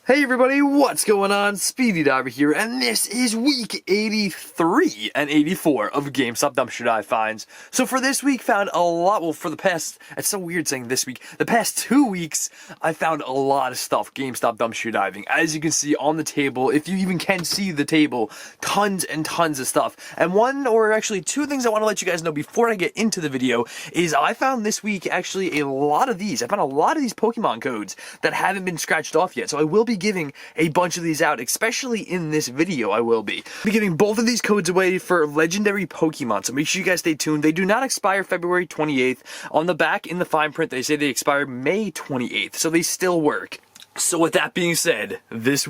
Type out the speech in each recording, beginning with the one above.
Hey everybody, what's going on? Speedy Diver here, and this is week 83 and 84 of GameStop Dumpster Dive Finds. So for this week, found a lot, well for the past, it's so weird saying this week, the past 2 weeks, I found a lot of stuff GameStop Dumpster Diving. As you can see on the table, if you even can see the table, tons and tons of stuff. And one, or actually two things I want to let you guys know before I get into the video, is I found this week actually a lot of these. I found a lot of these Pokemon codes that haven't been scratched off yet, so I will be giving a bunch of these out, especially in this video. I will be giving both of these codes away for legendary Pokemon, so make sure you guys stay tuned. They do not expire February 28th. On the back in the fine print they say they expire May 28th, so they still work. So with that being said, this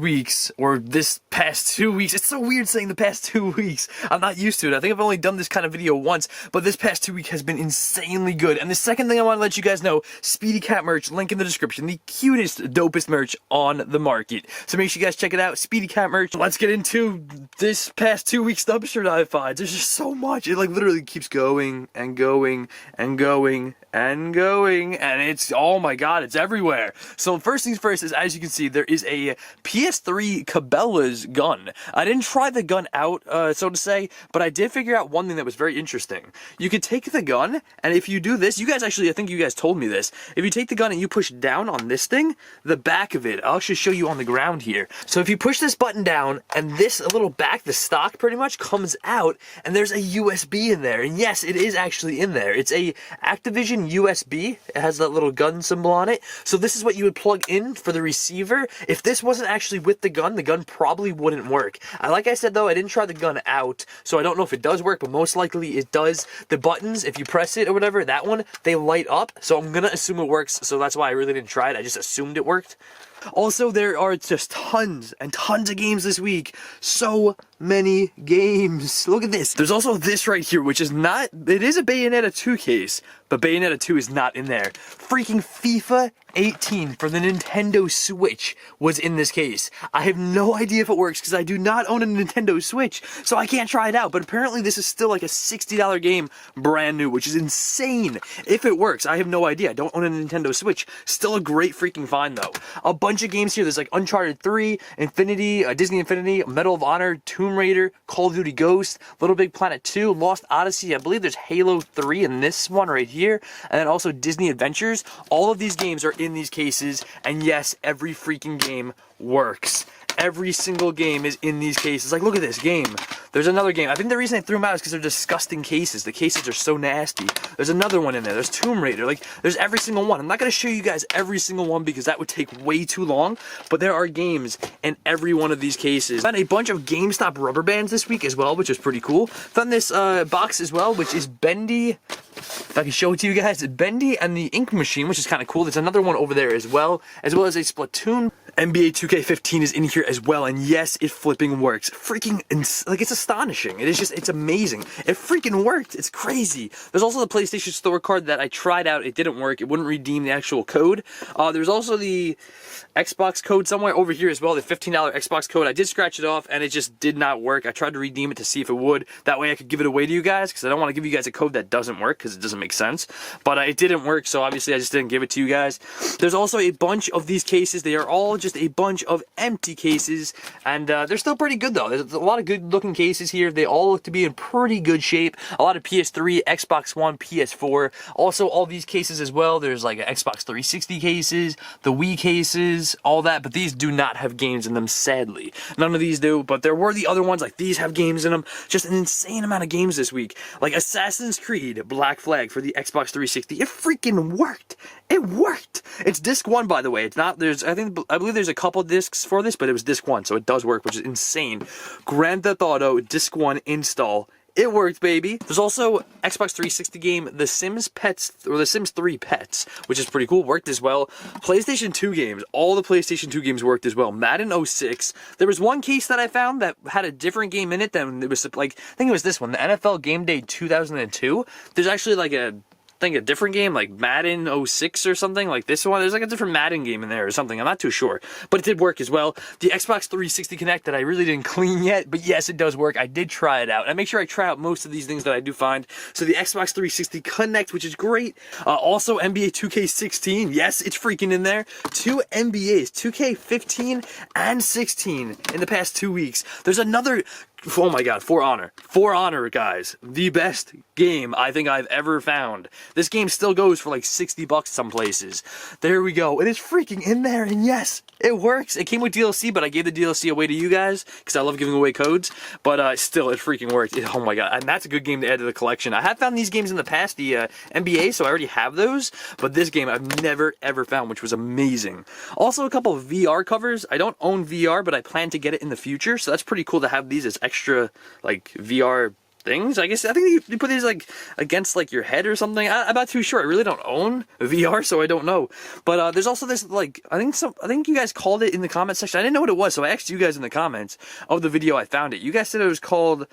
past 2 weeks, it's so weird saying the past 2 weeks. I'm not used to it. I think I've only done this kind of video once, but this past 2 weeks has been insanely good. And the second thing I want to let you guys know, Speedy Cat merch, link in the description, the cutest, dopest merch on the market. So make sure you guys check it out, Speedy Cat merch. Let's get into this past 2 weeks dumpster dive finds. There's just so much. It like literally keeps going and going and going and going, and it's, oh my god, it's everywhere. So first things first is, as you can see, there is a PS3 Cabela's gun. I didn't try the gun out, so to say, but I did figure out one thing that was very interesting. You could take the gun, and if you do this, you guys actually, I think you guys told me this, if you take the gun and you push down on this thing, the back of it, I'll actually show you on the ground here. So if you push this button down, and this little back, the stock pretty much, comes out, and there's a USB in there, and yes, it is actually in there. It's a Activision USB. It has that little gun symbol on it. So this is what you would plug in for the receiver. If this wasn't actually with the gun probably wouldn't work. Like I said though, I didn't try the gun out, so I don't know if it does work, but most likely it does. The buttons, if you press it or whatever, that one, they light up, so I'm gonna assume it works, so that's why I really didn't try it. I just assumed it worked. Also, there are just tons and tons of games this week. So many games. Look at this. There's also this right here, which is not, it is a Bayonetta 2 case, but Bayonetta 2 is not in there. Freaking FIFA 18 for the Nintendo Switch was in this case. I have no idea if it works because I do not own a Nintendo Switch, so I can't try it out, but apparently this is still like a $60 game, brand new, which is insane. If it works, I have no idea. I don't own a Nintendo Switch. Still a great freaking find though. A bunch of games here. There's like Uncharted 3, Infinity, Disney Infinity, Medal of Honor, Tomb Raider, Call of Duty Ghost, Little Big Planet 2, Lost Odyssey. I believe there's Halo 3 in this one right here, and then also Disney Adventures. All of these games are in these cases, and yes, every freaking game works. Every single game is in these cases. Like, look at this game. There's another game. I think the reason I threw them out is because they're disgusting cases. The cases are so nasty. There's another one in there. There's Tomb Raider. Like, there's every single one. I'm not going to show you guys every single one because that would take way too long, but there are games in every one of these cases. Found a bunch of GameStop rubber bands this week as well, which is pretty cool. Found this box as well, which is Bendy. If I can show it to you guys, it's Bendy and the Ink Machine, which is kind of cool. There's another one over there as well as a Splatoon. NBA 2K15 is in here as well, and yes, it flipping works. Freaking, like, it's astonishing. It is just, it's amazing. It freaking worked. It's crazy. There's also the PlayStation Store card that I tried out. It didn't work. It wouldn't redeem the actual code. There's also the Xbox code somewhere over here as well, the $15 Xbox code. I did scratch it off, and it just did not work. I tried to redeem it to see if it would. That way I could give it away to you guys, because I don't want to give you guys a code that doesn't work, because it doesn't make sense. But it didn't work, so obviously I just didn't give it to you guys. There's also a bunch of these cases. They are all just a bunch of empty cases, and they're still pretty good though. There's a lot of good looking cases here. They all look to be in pretty good shape. A lot of PS3, Xbox One, PS4. Also all these cases as well. There's like Xbox 360 cases, the Wii cases, all that, but these do not have games in them, sadly. None of these do, but there were the other ones, like these have games in them. Just an insane amount of games this week. Like Assassin's Creed Black Flag for the Xbox 360. It freaking worked. It worked. It's disc 1, by the way. It's not, I believe there's a couple discs for this, but it was disc 1, so it does work, which is insane. Grand Theft Auto disc 1 install. It worked, baby. There's also Xbox 360 game, The Sims Pets, or The Sims 3 Pets, which is pretty cool. Worked as well. PlayStation 2 games. All the PlayStation 2 games worked as well. Madden 06. There was one case that I found that had a different game in it than it was, like, I think it was this one, the NFL Game Day 2002. There's actually like a think a different game, like Madden 06 or something, like this one. There's like a different Madden game in there or something. I'm not too sure, but it did work as well. The Xbox 360 Connect that I really didn't clean yet, but yes, it does work. I did try it out. And I make sure I try out most of these things that I do find. So the Xbox 360 Connect, which is great. Also NBA 2K16. Yes, it's freaking in there. 2 NBAs, 2K15 and 16 in the past 2 weeks. There's another, oh my god, For Honor. For Honor, guys. The best game I think I've ever found. This game still goes for like $60 some places. There we go. It is freaking in there, and yes, it works. It came with DLC, but I gave the DLC away to you guys because I love giving away codes. But still, it freaking worked. Oh my god, and that's a good game to add to the collection. I have found these games in the past, the NBA, so I already have those. But this game I've never ever found, which was amazing. Also, a couple of VR covers. I don't own VR, but I plan to get it in the future, so that's pretty cool to have these as extra like VR things. I think you put these like against like your head or something. I'm not too sure. I really don't own VR, so I don't know. But there's also this like I think you guys called it in the comment section. I didn't know what it was, so I asked you guys in the comments of the video I found it. You guys said it was called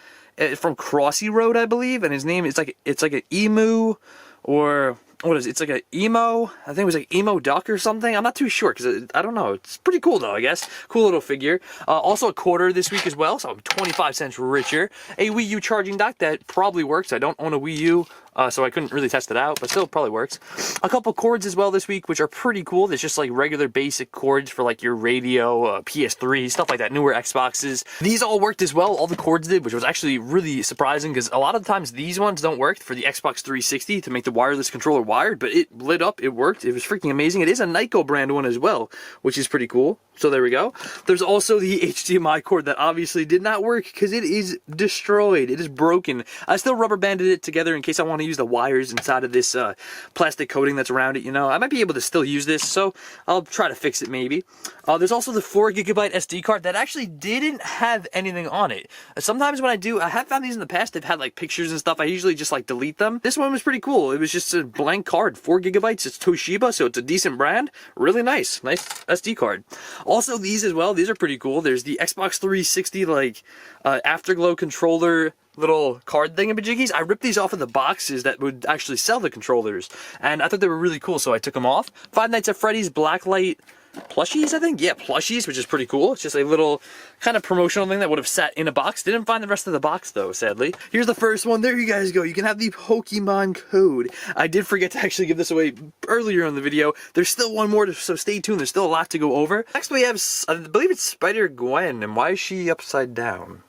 from Crossy Road, I believe, and his name is like it's like an emu or what is it? It's like an emo. I think it was like emo duck or something. I'm not too sure because I don't know. It's pretty cool though, I guess. Cool little figure. Also a quarter this week as well, so I'm 25 cents richer. A Wii U charging dock that probably works. I don't own a Wii U, so I couldn't really test it out, but still it probably works. A couple cords as well this week, which are pretty cool. There's just like regular basic cords for like your radio, PS3, stuff like that, newer Xboxes. These all worked as well. All the cords did, which was actually really surprising because a lot of the times these ones don't work for the Xbox 360 to make the wireless controller wired, but it lit up, it worked. It was freaking amazing. It is a Nyko brand one as well, which is pretty cool. So there we go. There's also the HDMI cord that obviously did not work because it is destroyed. It is broken. I still rubber banded it together in case I want to use the wires inside of this plastic coating that's around it, you know. I might be able to still use this, so I'll try to fix it maybe. There's also the 4GB SD card that actually didn't have anything on it. Sometimes when I have found these in the past, they've had like pictures and stuff. I usually just like delete them. This one was pretty cool. It was just a blank card, 4GB. It's Toshiba, so it's a decent brand. Really nice SD card. Also these as well, these are pretty cool. There's the Xbox 360 like Afterglow controller little card thingamajiggies. I ripped these off of the boxes that would actually sell the controllers, and I thought they were really cool, so I took them off. Five Nights at Freddy's Blacklight plushies, I think? Yeah, plushies, which is pretty cool. It's just a little kind of promotional thing that would have sat in a box. Didn't find the rest of the box though, sadly. Here's the first one. There you guys go. You can have the Pokemon code. I did forget to actually give this away earlier in the video. There's still one more, so stay tuned. There's still a lot to go over. Next we have, I believe it's Spider-Gwen, and why is she upside down?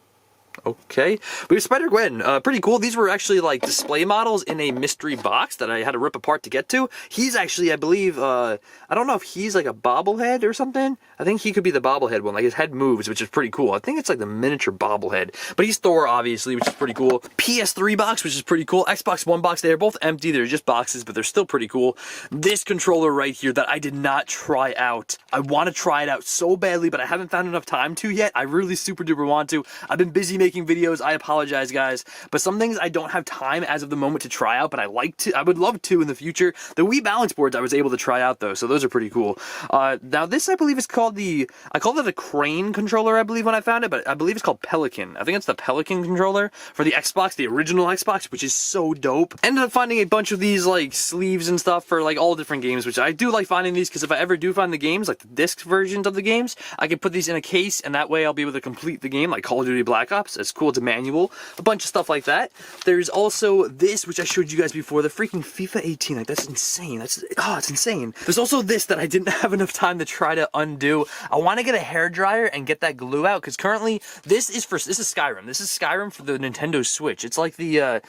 Okay, we have Spider-Gwen, pretty cool. These were actually like display models in a mystery box that I had to rip apart to get to. He's actually, I believe, I don't know if he's like a bobblehead or something. I think he could be the bobblehead one, like his head moves, which is pretty cool. I think it's like the miniature bobblehead, but he's Thor, obviously, which is pretty cool. PS3 box, which is pretty cool. Xbox One box, they're both empty. They're just boxes, but they're still pretty cool. This controller right here that I did not try out. I want to try it out so badly, but I haven't found enough time to yet. I really super duper want to. I've been busy making videos. I apologize, guys, but some things I don't have time as of the moment to try out, but I would love to in the future. The Wii balance boards I was able to try out though, so those are pretty cool. Now this I believe is called I called it a crane controller, I believe, when I found it, but I believe it's called Pelican. I think it's the Pelican controller for the Xbox, the original Xbox, which is so dope. Ended up finding a bunch of these like sleeves and stuff for like all different games, which I do like finding these because if I ever do find the games, like the disc versions of the games, I can put these in a case and that way I'll be able to complete the game, like Call of Duty Black Ops. It's cool. It's a manual, a bunch of stuff like that. There's also this, which I showed you guys before, the freaking FIFA 18. Like, that's insane. It's insane. There's also this that I didn't have enough time to try to undo. I want to get a hairdryer and get that glue out because currently this is Skyrim. This is Skyrim for the Nintendo Switch. It's like the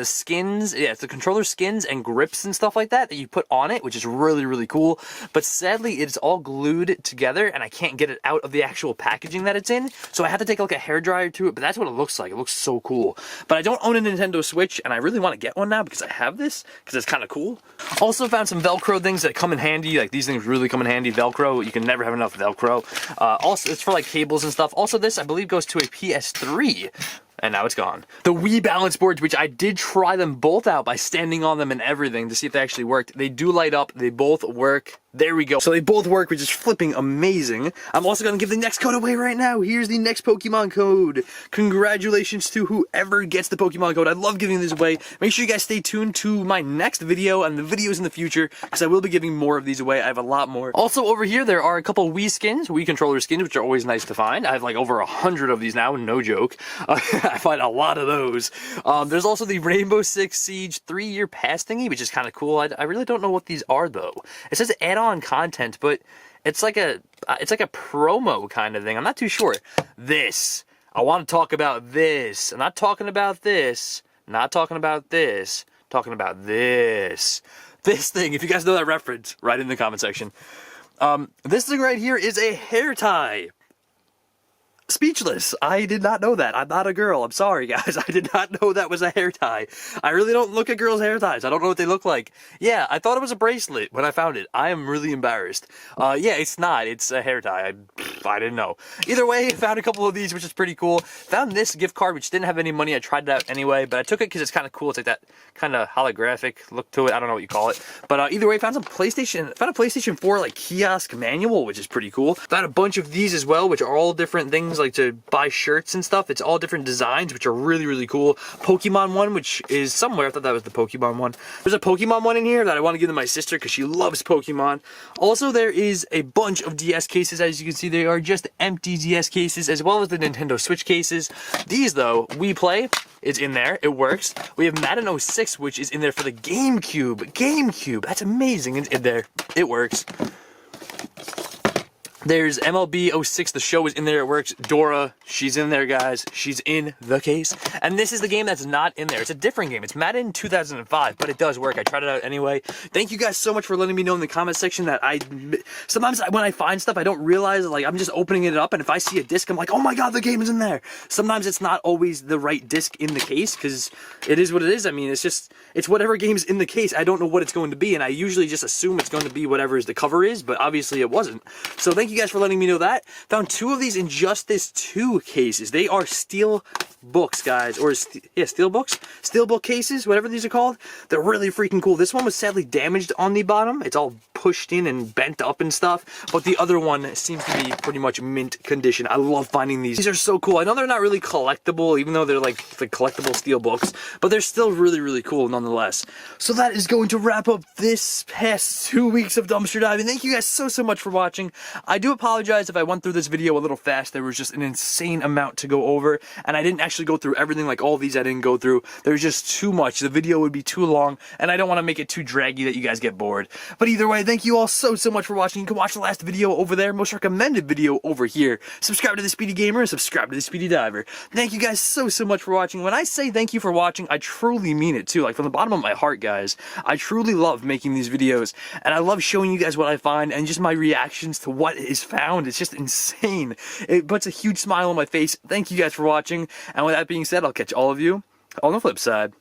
skins, yeah, it's the controller skins and grips and stuff like that you put on it, which is really, really cool. But sadly, it's all glued together and I can't get it out of the actual packaging that it's in. So I had to take like a hairdryer to it, but that's what it looks like. It looks so cool. But I don't own a Nintendo Switch and I really want to get one now because I have this, because it's kind of cool. Also found some Velcro things that come in handy. Like these things really come in handy. Velcro, you can never have enough Velcro. Also, it's for like cables and stuff. Also, this I believe goes to a PS3. And now it's gone. The Wii balance boards, which I did try them both out by standing on them and everything to see if they actually worked. They do light up. They both work. There we go. So they both work, which is flipping amazing. I'm also going to give the next code away right now. Here's the next Pokemon code. Congratulations to whoever gets the Pokemon code. I love giving this away. Make sure you guys stay tuned to my next video and the videos in the future, because I will be giving more of these away. I have a lot more. Also over here, there are a couple Wii skins, Wii controller skins, which are always nice to find. I have like over 100 of these now, no joke. I find a lot of those. There's also the Rainbow Six Siege 3-year pass thingy, which is kind of cool. I really don't know what these are though. It says add-on content, but it's like a promo kind of thing. I'm not too sure. This. I want to talk about this. I'm not talking about this. Not talking about this. Talking about this. This thing. If you guys know that reference, write it in the comment section. This thing right here is a hair tie. Speechless. I did not know that. I'm not a girl. I'm sorry, guys. I did not know that was a hair tie. I really don't look at girls' hair ties. I don't know what they look like. Yeah, I thought it was a bracelet when I found it. I am really embarrassed. Yeah, it's not. It's a hair tie. I didn't know. Either way, I found a couple of these, which is pretty cool. Found this gift card, which didn't have any money. I tried it out anyway, but I took it because it's kind of cool. It's like that kind of holographic look to it. I don't know what you call it. But either way, found a PlayStation 4 like kiosk manual, which is pretty cool. Found a bunch of these as well, which are all different things, like to buy shirts and stuff. It's all different designs, which are really, really cool. Pokemon one, which is somewhere. I thought that was the Pokemon one. There's a Pokemon one in here that I want to give to my sister because she loves Pokemon. Also, there is a bunch of DS cases. As you can see, they are just empty DS cases, as well as the Nintendo Switch cases. These, though, Wii Play is in there. It works. We have Madden 06, which is in there for the GameCube. GameCube. That's amazing. It's in there. It works. There's MLB 06, the show is in there, it works. Dora, she's in there, guys. She's in the case. And this is the game that's not in there. It's a different game. It's Madden 2005, but it does work. I tried it out anyway. Thank you guys so much for letting me know in the comment section that sometimes when I find stuff, I don't realize, like, I'm just opening it up, and if I see a disc, I'm like, oh my god, the game is in there. Sometimes it's not always the right disc in the case, because it is what it is. I mean, it's whatever game's in the case. I don't know what it's going to be, and I usually just assume it's going to be whatever the cover is, but obviously it wasn't. So thank you guys for letting me know that. Found two of these Injustice 2 cases. They are steel books, guys, or steel books? Steelbook cases, whatever these are called. They're really freaking cool. This one was sadly damaged on the bottom. It's all pushed in and bent up and stuff, but the other one seems to be pretty much mint condition. I love finding these. These are so cool. I know they're not really collectible, even though they're like the collectible steel books, but they're still really, really cool nonetheless. So that is going to wrap up this past 2 weeks of dumpster diving. Thank you guys so much for watching. I do apologize if I went through this video a little fast. There was just an insane amount to go over, and I didn't actually go through everything. Like all these I didn't go through. There's just too much. The video would be too long, and I don't want to make it too draggy that you guys get bored. But either way, thank you all so much for watching. You can watch the last video over there, most recommended video over here. Subscribe to the Speedy Gamer and subscribe to the Speedy Diver. Thank you guys so much for watching. When I say thank you for watching, I truly mean it too. Like from the bottom of my heart, guys. I truly love making these videos, and I love showing you guys what I find and just my reactions to what is found. It's just insane. It puts a huge smile on my face. Thank you guys for watching, and with that being said, I'll catch all of you on the flip side.